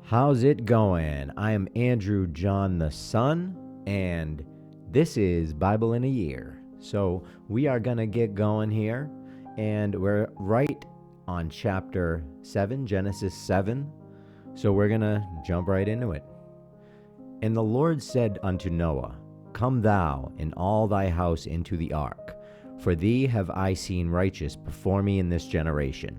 How's it going? I am Andrew John the Son, and this is Bible in a Year. So we are going to get going here, and we're right on chapter 7, Genesis 7. So we're going to jump right into it. And the Lord said unto Noah, Come thou and all thy house into the ark, for thee have I seen righteous before me in this generation.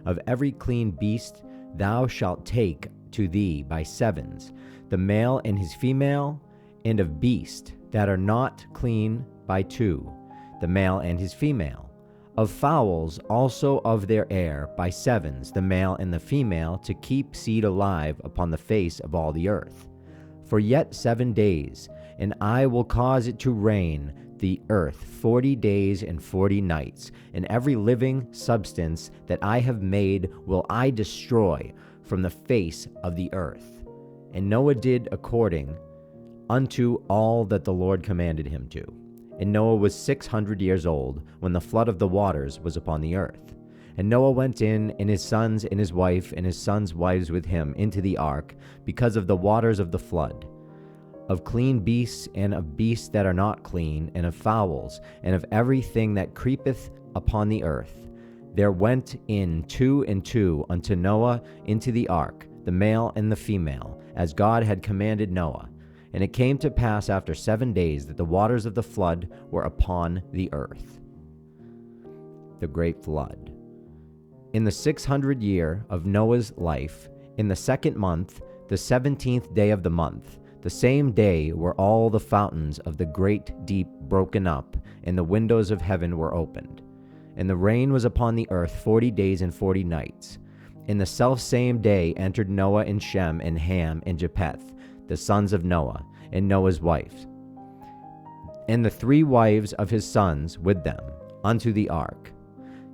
Of every clean beast thou shalt take to thee by sevens, the male and his female, and of beast that are not clean by two, the male and his female. Of fowls also of their air by sevens, the male and the female, to keep seed alive upon the face of all the earth. For yet 7 days, and I will cause it to rain the earth 40 days and 40 nights, and every living substance that I have made will I destroy from the face of the earth. And Noah did according unto all that the Lord commanded him to. And Noah was 600 years old when the flood of the waters was upon the earth. And Noah went in, and his sons and his wife and his sons' wives with him, into the ark, because of the waters of the flood, of clean beasts and of beasts that are not clean, and of fowls, and of everything that creepeth upon the earth. There went in two and two unto Noah into the ark, the male and the female, as God had commanded Noah. And it came to pass after 7 days that the waters of the flood were upon the earth. The great flood. In the 600th year of Noah's life, in the 2nd month, the 17th day of the month, the same day were all the fountains of the great deep broken up, and the windows of heaven were opened. And the rain was upon the earth 40 days and 40 nights. In the selfsame day entered Noah and Shem and Ham and Japheth, the sons of Noah, and Noah's wives, and the 3 wives of his sons with them, unto the ark.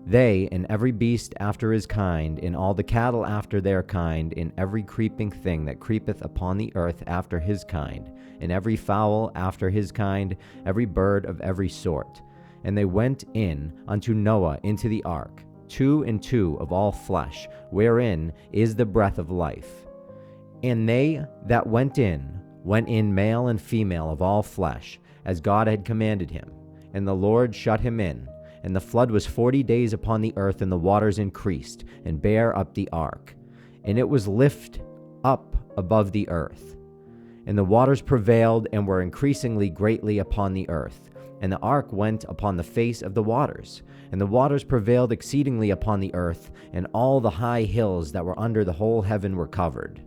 They, and every beast after his kind, and all the cattle after their kind, and every creeping thing that creepeth upon the earth after his kind, and every fowl after his kind, every bird of every sort. And they went in unto Noah into the ark, 2 and 2 of all flesh, wherein is the breath of life. And they that went in male and female of all flesh, as God had commanded him. And the Lord shut him in. And the flood was 40 days upon the earth, and the waters increased, and bare up the ark. And it was lift up above the earth. And the waters prevailed, and were increasingly greatly upon the earth. And the ark went upon the face of the waters. And the waters prevailed exceedingly upon the earth, and all the high hills that were under the whole heaven were covered.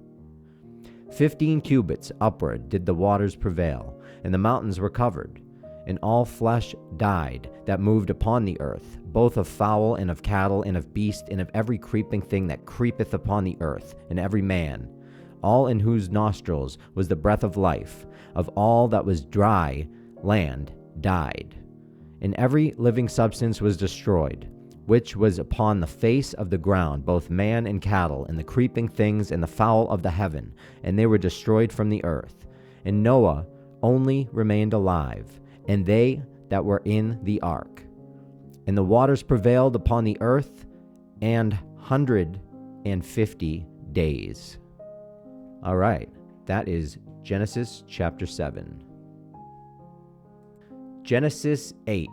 15 cubits upward did the waters prevail, and the mountains were covered. And all flesh died that moved upon the earth, both of fowl and of cattle and of beast and of every creeping thing that creepeth upon the earth, and every man, all in whose nostrils was the breath of life, of all that was dry land died. And every living substance was destroyed, which was upon the face of the ground, both man and cattle, and the creeping things and the fowl of the heaven, and they were destroyed from the earth. And Noah only remained alive, and they that were in the ark. And the waters prevailed upon the earth 150 days. All right, that is Genesis chapter 7. Genesis 8.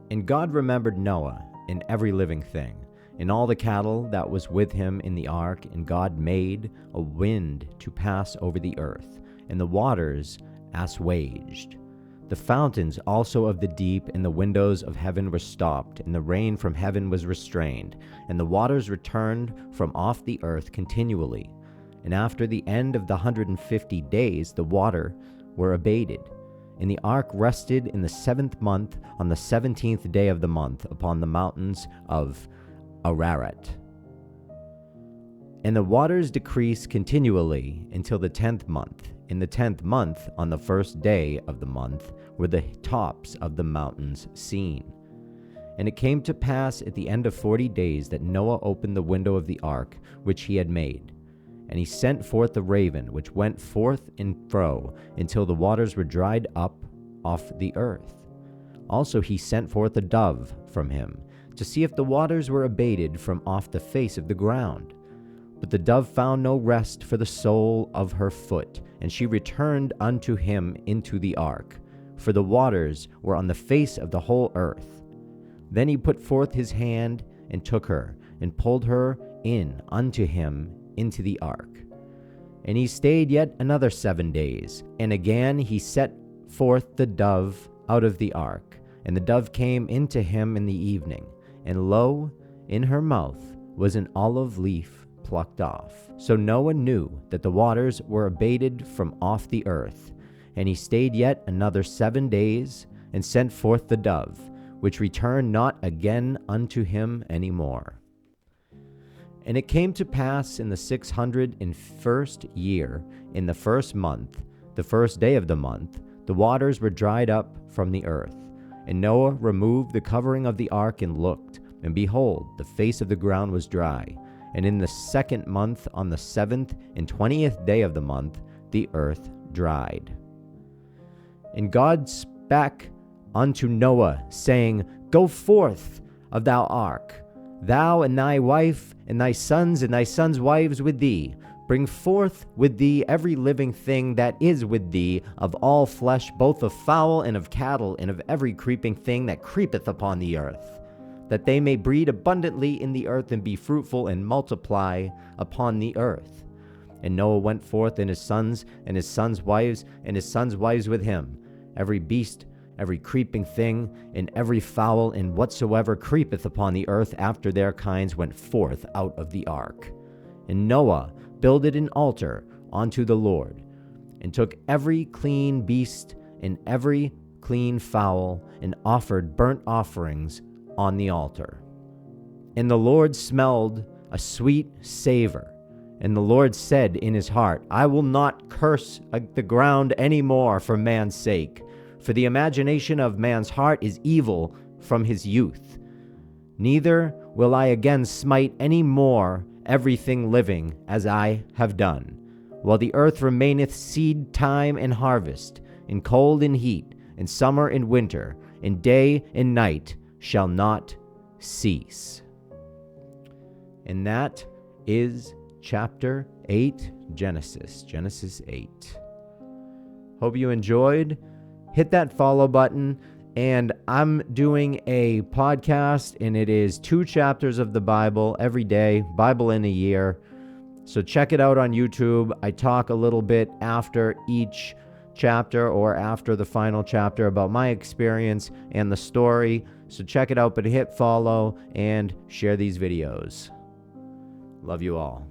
And God remembered Noah and every living thing, and all the cattle that was with him in the ark, and God made a wind to pass over the earth, and the waters assuaged. The fountains also of the deep and the windows of heaven were stopped, and the rain from heaven was restrained, and the waters returned from off the earth continually. And after the end of the 150 days, the water were abated. And the ark rested in the 7th month, on the 17th day of the month, upon the mountains of Ararat. And the waters decreased continually until the 10th month. In the 10th month, on the 1st day of the month, were the tops of the mountains seen. And it came to pass at the end of 40 days that Noah opened the window of the ark which he had made. And he sent forth the raven, which went forth and fro until the waters were dried up off the earth. Also he sent forth a dove from him, to see if the waters were abated from off the face of the ground. But the dove found no rest for the sole of her foot, and she returned unto him into the ark, for the waters were on the face of the whole earth. Then he put forth his hand, and took her, and pulled her in unto him into the ark. And he stayed yet another 7 days, and again he set forth the dove out of the ark. And the dove came into him in the evening, and lo, in her mouth was an olive leaf plucked off. So Noah knew that the waters were abated from off the earth. And he stayed yet another 7 days, and sent forth the dove, which returned not again unto him any more. And it came to pass in the 601st year, in the first month, the first day of the month, the waters were dried up from the earth. And Noah removed the covering of the ark and looked, and behold, the face of the ground was dry. And in the 2nd month, on the 7th and 20th day of the month, the earth dried. And God spake unto Noah, saying, Go forth of thou ark, thou and thy wife, and thy sons wives with thee. Bring forth with thee every living thing that is with thee, of all flesh, both of fowl and of cattle, and of every creeping thing that creepeth upon the earth, that they may breed abundantly in the earth, and be fruitful, and multiply upon the earth. And Noah went forth, and his sons wives, and his sons' wives with him, every beast, every creeping thing, and every fowl, and whatsoever creepeth upon the earth after their kinds went forth out of the ark. And Noah builded an altar unto the Lord, and took every clean beast and every clean fowl, and offered burnt offerings on the altar. And the Lord smelled a sweet savor. And the Lord said in his heart, I will not curse the ground any more for man's sake, for the imagination of man's heart is evil from his youth. Neither will I again smite any more everything living as I have done, while the earth remaineth seed time and harvest, in cold and heat, in summer and winter, in day and night shall not cease. And that is chapter 8, Genesis 8. Hope you enjoyed. Hit that follow button. And I'm doing a podcast, and it is 2 chapters of the Bible every day, Bible in a year. So check it out on YouTube. I talk a little bit after each chapter or after the final chapter about my experience and the story. So check it out, but hit follow and share these videos. Love you all.